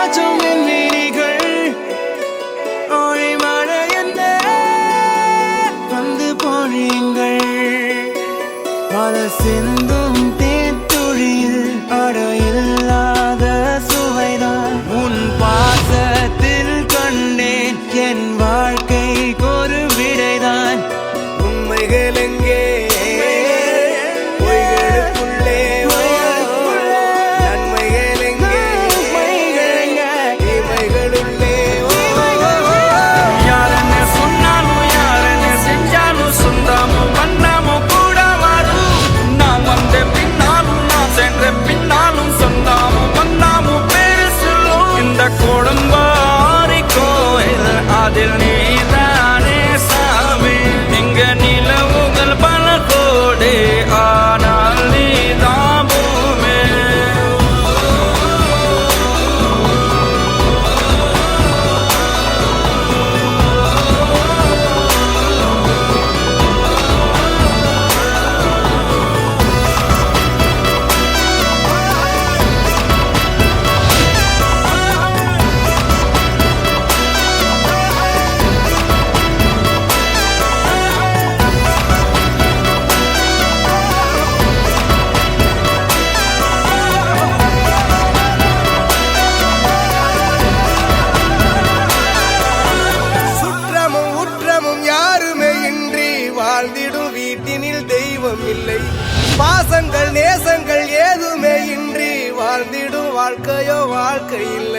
பாச்சும் என் விழிகள் ஒளி மழை என்ன வந்து பொழியுங்கள் பல சிந்தும் தேத்துழியில் அடையில்லாத சுவைதான் உன் பாசத்தில் கண்டேன் என் வாழ்க்கைக்கு ஒரு விடைதான் உண்மைகள் எங்கே பொய்களுக்குள்ளே நன்மைகள் எங்கே தீமைகளுள்ளே யாரென்ன சொன்னாலும் யாரென்ன செஞ்சாலும் சொந்தமும் வண்ணமும் கூட வரும் நான் வந்த பின்னாலும் நான் சென்ற பின்னாலும் சொந்தமும் வண்ணமும் பேரு சொல்லும் இந்த கோடம்பாரி கோயில் அதில் நீதானே சாமி இங்க நிலவுகள் பல கோடி ஆனால் நீதான் பூமி சுற்றமும் உற்றமும் யாருமே இன்றி வாழ்ந்திடும் வீட்டினில் தெய்வம் இல்லை பாசங்கள் நேசங்கள் ஏதுமே இன்றி வாழ்ந்திடும் வாழ்க்கையோ வாழ்க்கை இல்லை